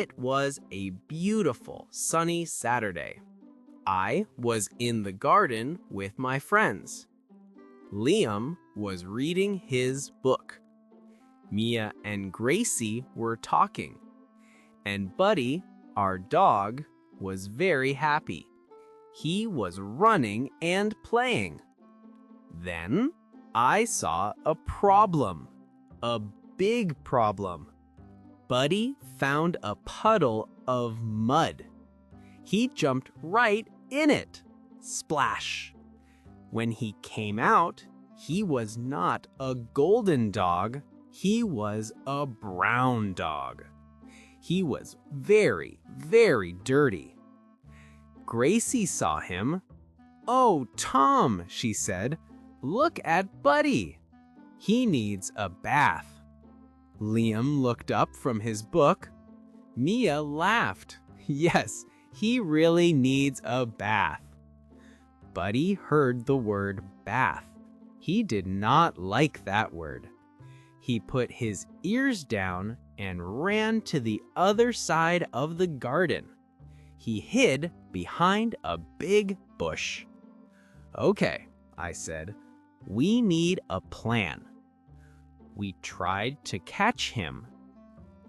It was a beautiful sunny Saturday. I was in the garden with my friends. Liam was reading his book. Mia and Gracie were talking. And Buddy, our dog, was very happy. He was running and playing. Then I saw a problem, a big problem. Buddy found a puddle of mud. He jumped right in it. Splash! When he came out, he was not a golden dog. He was a brown dog. He was very, very dirty. Gracie saw him. "Oh, Tom," she said, "look at Buddy. He needs a bath." Liam looked up from his book. Mia laughed. Yes, he really needs a bath. Buddy heard the word bath. He did not like that word. He put his ears down and ran to the other side of the garden. He hid behind a big bush. "Okay," I said, "we need a plan." We tried to catch him.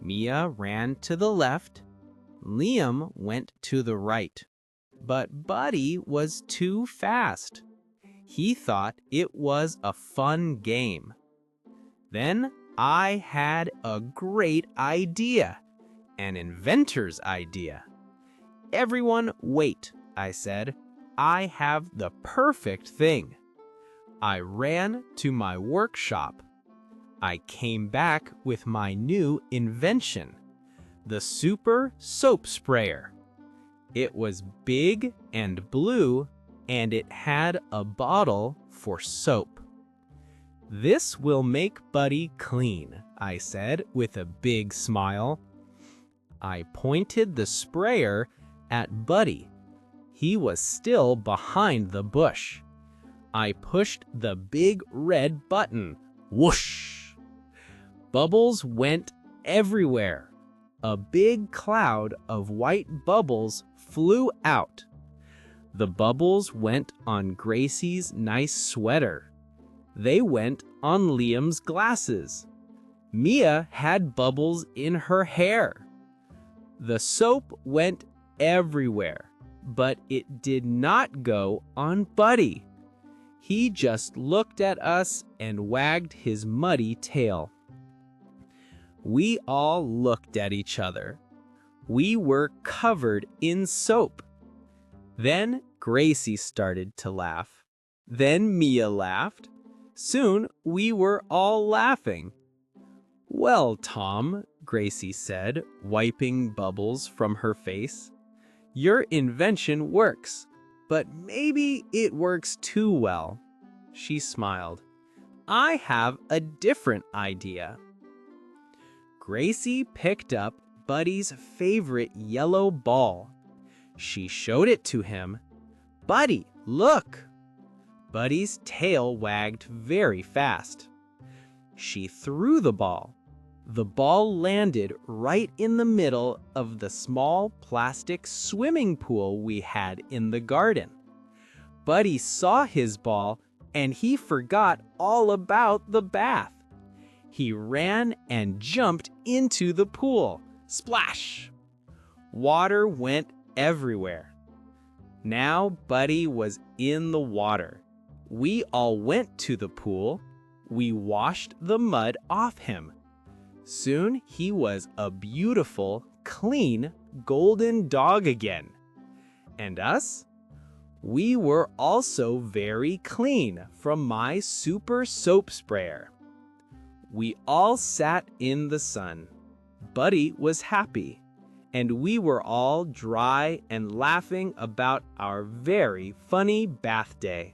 Mia ran to the left. Liam went to the right. But Buddy was too fast. He thought it was a fun game. Then I had a great idea, an inventor's idea. "Everyone wait," I said. "I have the perfect thing." I ran to my workshop. I came back with my new invention, the super soap sprayer. It was big and blue, and it had a bottle for soap. "This will make Buddy clean," I said with a big smile. I pointed the sprayer at Buddy. He was still behind the bush. I pushed the big red button. Whoosh! Bubbles went everywhere. A big cloud of white bubbles flew out. The bubbles went on Gracie's nice sweater. They went on Liam's glasses. Mia had bubbles in her hair. The soap went everywhere, but it did not go on Buddy. He just looked at us and wagged his muddy tail. We all looked at each other. We were covered in soap. Then Gracie started to laugh. Then Mia laughed. Soon we were all laughing. "Well, Tom," Gracie said, wiping bubbles from her face, "your invention works, but maybe it works too well." She smiled. "I have a different idea." Gracie picked up Buddy's favorite yellow ball. She showed it to him. "Buddy, look!" Buddy's tail wagged very fast. She threw the ball. The ball landed right in the middle of the small plastic swimming pool we had in the garden. Buddy saw his ball and he forgot all about the bath. He ran and jumped into the pool. Splash! Water went everywhere. Now Buddy was in the water. We all went to the pool. We washed the mud off him. Soon he was a beautiful, clean, golden dog again. And us? We were also very clean from my super soap sprayer. We all sat in the sun. Buddy was happy, and we were all dry and laughing about our very funny bath day.